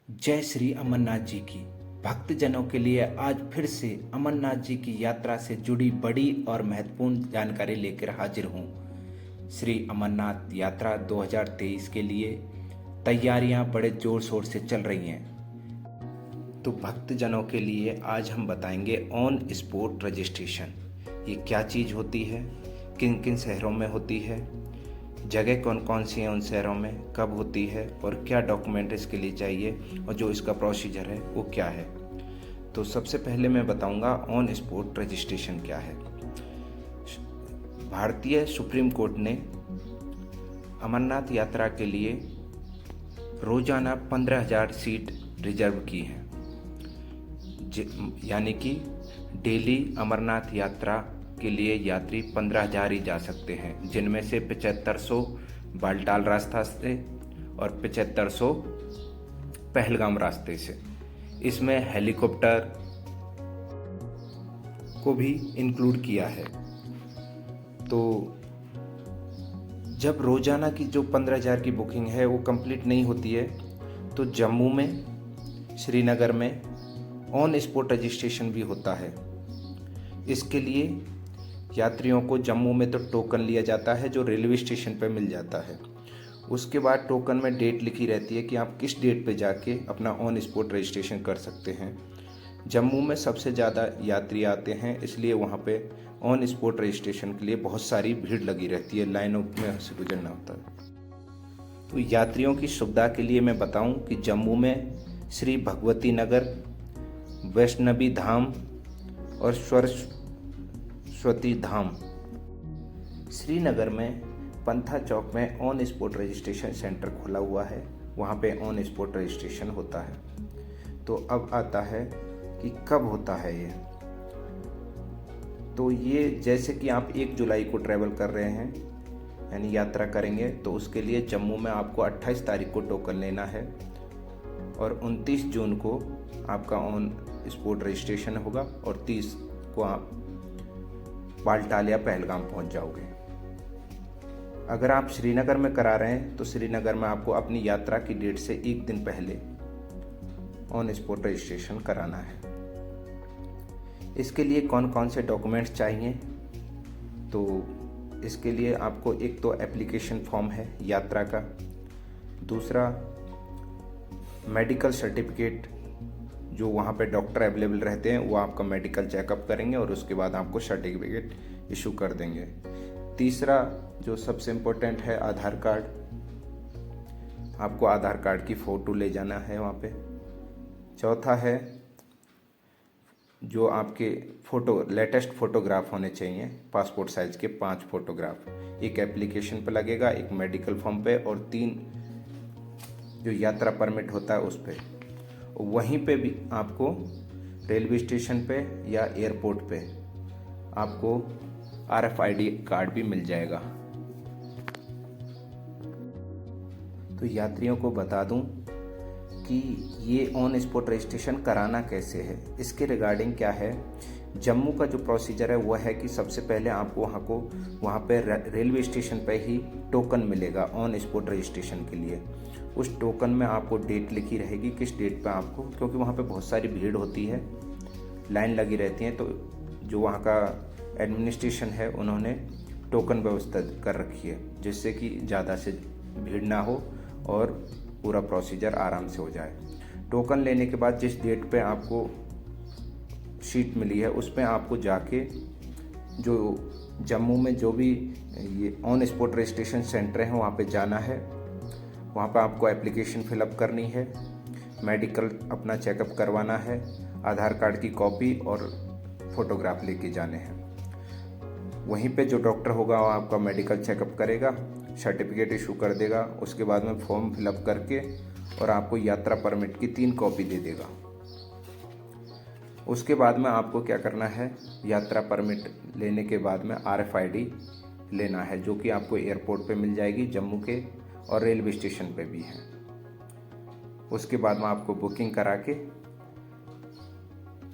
जय श्री अमरनाथ जी की। भक्तजनों के लिए आज फिर से अमरनाथ जी की यात्रा से जुड़ी बड़ी और महत्वपूर्ण जानकारी लेकर हाजिर हूँ। श्री अमरनाथ यात्रा 2023 के लिए तैयारियां बड़े जोर शोर से चल रही हैं। तो भक्तजनों के लिए आज हम बताएंगे ऑन स्पॉट रजिस्ट्रेशन। ये क्या चीज़ होती है, किन किन शहरों में होती है, जगह कौन कौन सी हैं उन शहरों में, कब होती है और क्या डॉक्यूमेंट इसके लिए चाहिए और जो इसका प्रोसीजर है वो क्या है। तो सबसे पहले मैं बताऊंगा ऑन स्पॉट रजिस्ट्रेशन क्या है। भारतीय सुप्रीम कोर्ट ने अमरनाथ यात्रा के लिए रोजाना 15,000 सीट रिजर्व की हैं, यानी कि डेली अमरनाथ यात्रा के लिए यात्री 15,000 ही जा सकते हैं, जिनमें से 7500 बालटाल रास्ता से और 7500 पहलगाम रास्ते से। इसमें हेलीकॉप्टर को भी इंक्लूड किया है। तो जब रोजाना की जो 15,000 की बुकिंग है वो कंप्लीट नहीं होती है, तो जम्मू में, श्रीनगर में ऑन स्पॉट रजिस्ट्रेशन भी होता है। इसके लिए यात्रियों को जम्मू में तो टोकन लिया जाता है जो रेलवे स्टेशन पर मिल जाता है। उसके बाद टोकन में डेट लिखी रहती है कि आप किस डेट पे जाके अपना ऑन स्पॉट रजिस्ट्रेशन कर सकते हैं। जम्मू में सबसे ज़्यादा यात्री आते हैं, इसलिए वहाँ पे ऑन स्पॉट रजिस्ट्रेशन के लिए बहुत सारी भीड़ लगी रहती है, लाइनों में से गुजरना होता है। तो यात्रियों की सुविधा के लिए मैं बताऊं कि जम्मू में श्री भगवती नगर, वैष्णवी धाम और सरस्वती धाम। श्रीनगर में पंथा चौक में ऑन स्पॉट रजिस्ट्रेशन सेंटर खुला हुआ है, वहाँ पे ऑन स्पॉट रजिस्ट्रेशन होता है। तो अब आता है कि कब होता है ये। तो ये जैसे कि आप 1 जुलाई को ट्रैवल कर रहे हैं, यानी यात्रा करेंगे, तो उसके लिए जम्मू में आपको 28 तारीख को टोकन लेना है और 29 जून को आपका ऑन स्पॉट रजिस्ट्रेशन होगा और 30 को आप बालटाल या पहलगाम पहुंच जाओगे। अगर आप श्रीनगर में करा रहे हैं तो श्रीनगर में आपको अपनी यात्रा की डेट से 1 दिन पहले ऑन स्पॉट रजिस्ट्रेशन कराना है। इसके लिए कौन कौन से डॉक्यूमेंट्स चाहिए, तो इसके लिए आपको एक तो एप्लीकेशन फॉर्म है यात्रा का, दूसरा मेडिकल सर्टिफिकेट, जो वहाँ पे डॉक्टर अवेलेबल रहते हैं वो आपका मेडिकल चेकअप करेंगे और उसके बाद आपको सर्टिफिकेट इशू कर देंगे। तीसरा जो सबसे इम्पोर्टेंट है, आधार कार्ड। आपको आधार कार्ड की फ़ोटो ले जाना है वहाँ पे। चौथा है जो आपके लेटेस्ट फ़ोटोग्राफ होने चाहिए, पासपोर्ट साइज़ के 5 फ़ोटोग्राफ। एक एप्लीकेशन पे लगेगा, एक मेडिकल फॉर्म पे और 3 जो यात्रा परमिट होता है उस पे। वहीं पे भी आपको रेलवे स्टेशन पे या एयरपोर्ट पे आपको RFID कार्ड भी मिल जाएगा। तो यात्रियों को बता दूं कि ये ऑन स्पॉट रजिस्ट्रेशन कराना कैसे है। इसके रिगार्डिंग क्या है, जम्मू का जो प्रोसीजर है वह है कि सबसे पहले आपको वहाँ पे रेलवे स्टेशन पे ही टोकन मिलेगा ऑन स्पॉट रजिस्ट्रेशन के लिए। उस टोकन में आपको डेट लिखी रहेगी किस डेट पे आपको, क्योंकि वहाँ पे बहुत सारी भीड़ होती है, लाइन लगी रहती है, तो जो वहाँ का एडमिनिस्ट्रेशन है उन्होंने टोकन व्यवस्था कर रखी है जिससे कि ज़्यादा से भीड़ ना हो और पूरा प्रोसीजर आराम से हो जाए। टोकन लेने के बाद जिस डेट पे आपको सीट मिली है उस पर आपको जाके जो जम्मू में जो भी ये ऑन स्पॉट रजिस्ट्रेशन सेंटर है वहाँ पे जाना है। वहाँ पे आपको एप्लीकेशन फिलअप करनी है, मेडिकल अपना चेकअप करवाना है, आधार कार्ड की कॉपी और फोटोग्राफ लेके जाने हैं। वहीं पे जो डॉक्टर होगा वो आपका मेडिकल चेकअप करेगा, सर्टिफिकेट इशू कर देगा, उसके बाद में फॉर्म फिलअप करके और आपको यात्रा परमिट की 3 कॉपी दे देगा। उसके बाद में आपको क्या करना है, यात्रा परमिट लेने के बाद में RFID लेना है, जो कि आपको एयरपोर्ट पे मिल जाएगी जम्मू के, और रेलवे स्टेशन पे भी है। उसके बाद में आपको बुकिंग करा के,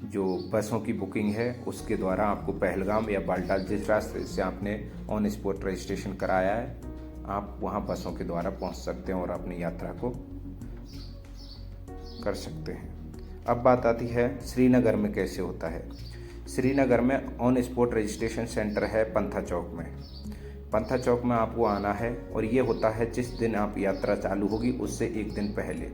जो बसों की बुकिंग है उसके द्वारा आपको पहलगाम या बालटाल, जिस रास्ते से आपने ऑन स्पॉट रजिस्ट्रेशन कराया है, आप वहाँ बसों के द्वारा पहुँच सकते हैं और अपनी यात्रा को कर सकते हैं। अब बात आती है श्रीनगर में कैसे होता है। श्रीनगर में ऑन स्पॉट रजिस्ट्रेशन सेंटर है पंथा चौक में। पंथा चौक में आपको आना है और ये होता है जिस दिन आप यात्रा चालू होगी उससे एक दिन पहले।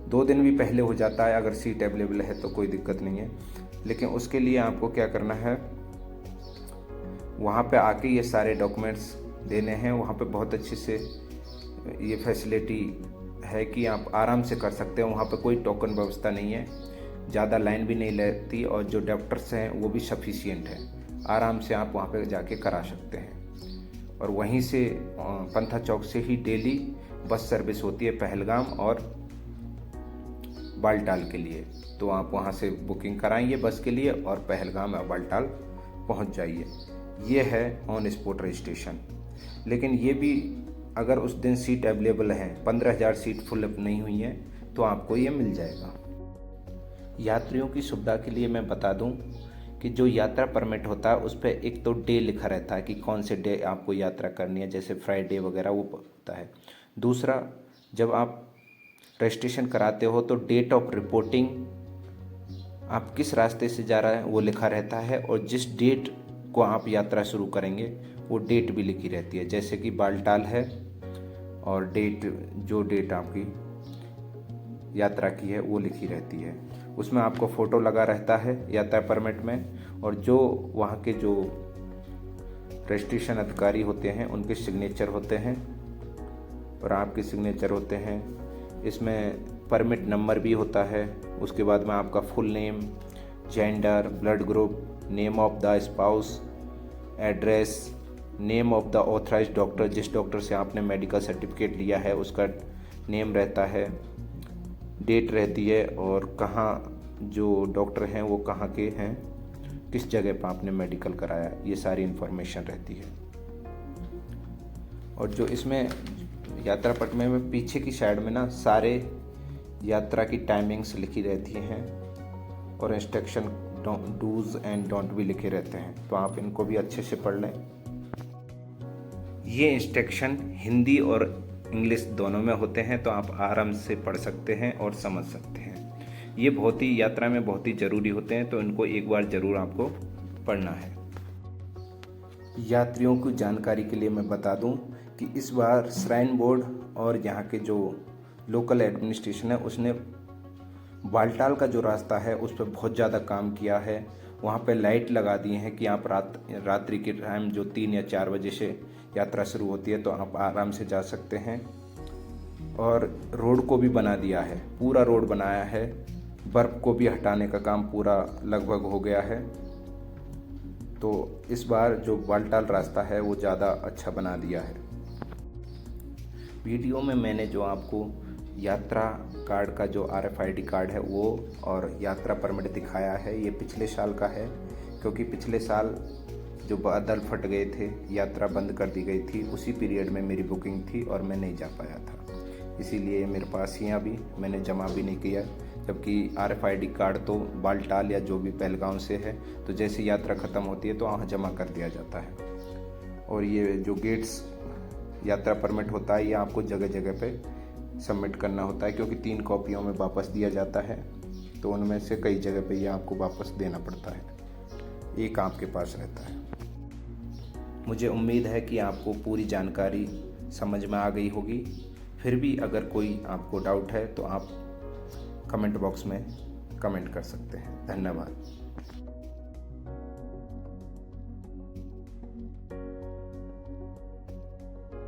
2 दिन भी पहले हो जाता है, अगर सीट अवेलेबल है तो कोई दिक्कत नहीं है। लेकिन उसके लिए आपको क्या करना है, वहाँ पे आके ये सारे डॉक्यूमेंट्स देने हैं। वहाँ पे बहुत अच्छे से ये फैसिलिटी है कि आप आराम से कर सकते हैं। वहाँ पे कोई टोकन व्यवस्था नहीं है, ज़्यादा लाइन भी नहीं लगती और जो डॉक्टर्स हैं वो भी सफिशिएंट है। आराम से आप वहाँ पे जाके करा सकते हैं। और वहीं से पंथा चौक से ही डेली बस सर्विस होती है पहलगाम और बालटाल के लिए। तो आप वहाँ से बुकिंग कराइए बस के लिए और पहलगाम या बालटाल पहुँच जाइए। ये है ऑन स्पॉट रजिस्ट्रेशन। लेकिन ये भी अगर उस दिन सीट अवेलेबल है, 15,000 सीट फुल अप नहीं हुई है तो आपको ये मिल जाएगा। यात्रियों की सुविधा के लिए मैं बता दूं कि जो यात्रा परमिट होता है उस पर एक तो डे लिखा रहता है कि कौन से डे आपको यात्रा करनी है, जैसे फ्राइडे वगैरह वो होता है। दूसरा, जब आप रजिस्ट्रेशन कराते हो तो डेट ऑफ रिपोर्टिंग आप किस रास्ते से जा रहे हैं वो लिखा रहता है और जिस डेट को आप यात्रा शुरू करेंगे वो डेट भी लिखी रहती है। जैसे कि बालटाल है और जो डेट आपकी यात्रा की है वो लिखी रहती है। उसमें आपको फ़ोटो लगा रहता है यात्रा परमिट में, और जो वहाँ के जो रजिस्ट्रेशन अधिकारी होते हैं उनके सिग्नेचर होते हैं और आपके सिग्नेचर होते हैं। इसमें परमिट नंबर भी होता है। उसके बाद में आपका full name, gender, blood group, name of the spouse, address, name of the authorised doctor, जिस डॉक्टर से आपने मेडिकल सर्टिफिकेट लिया है उसका नेम रहता है, डेट रहती है और कहाँ जो डॉक्टर हैं वो कहाँ के हैं, किस जगह पर आपने मेडिकल कराया, ये सारी इन्फॉर्मेशन रहती है। और जो इसमें यात्रा पट्ट में पीछे की साइड में ना सारे यात्रा की टाइमिंग्स लिखी रहती हैं और इंस्ट्रक्शन डूज एंड डोंट भी लिखे रहते हैं, तो आप इनको भी अच्छे से पढ़ लें। ये इंस्ट्रक्शन हिंदी और इंग्लिश दोनों में होते हैं, तो आप आराम से पढ़ सकते हैं और समझ सकते हैं। ये बहुत ही यात्रा में बहुत ही ज़रूरी होते हैं, तो इनको एक बार ज़रूर आपको पढ़ना है। यात्रियों की जानकारी के लिए मैं बता दूं कि इस बार श्राइन बोर्ड और यहाँ के जो लोकल एडमिनिस्ट्रेशन है उसने बालटाल का जो रास्ता है उस पर बहुत ज़्यादा काम किया है। वहाँ पे लाइट लगा दिए हैं कि आप रात्रि के टाइम जो 3 या 4 बजे से यात्रा शुरू होती है तो आप आराम से जा सकते हैं। और रोड को भी बना दिया है, पूरा रोड बनाया है। बर्फ़ को भी हटाने का काम पूरा लगभग हो गया है। तो इस बार जो बालटाल रास्ता है वो ज़्यादा अच्छा बना दिया है। वीडियो में मैंने जो आपको यात्रा कार्ड का जो RFID कार्ड है वो और यात्रा परमिट दिखाया है, ये पिछले साल का है, क्योंकि पिछले साल जो बादल फट गए थे, यात्रा बंद कर दी गई थी, उसी पीरियड में मेरी बुकिंग थी और मैं नहीं जा पाया था, इसीलिए मेरे पास ही अभी मैंने जमा भी नहीं किया। जबकि RFID कार्ड तो बालटाल या जो भी पहलगाम से है तो जैसे यात्रा ख़त्म होती है तो वहाँ जमा कर दिया जाता है। और ये जो गेट्स यात्रा परमिट होता है ये आपको जगह जगह पे सबमिट करना होता है, क्योंकि 3 कॉपियों में वापस दिया जाता है, तो उनमें से कई जगह पे ये आपको वापस देना पड़ता है, एक आपके पास रहता है। मुझे उम्मीद है कि आपको पूरी जानकारी समझ में आ गई होगी। फिर भी अगर कोई आपको डाउट है तो आप कमेंट बॉक्स में कमेंट कर सकते हैं। धन्यवाद।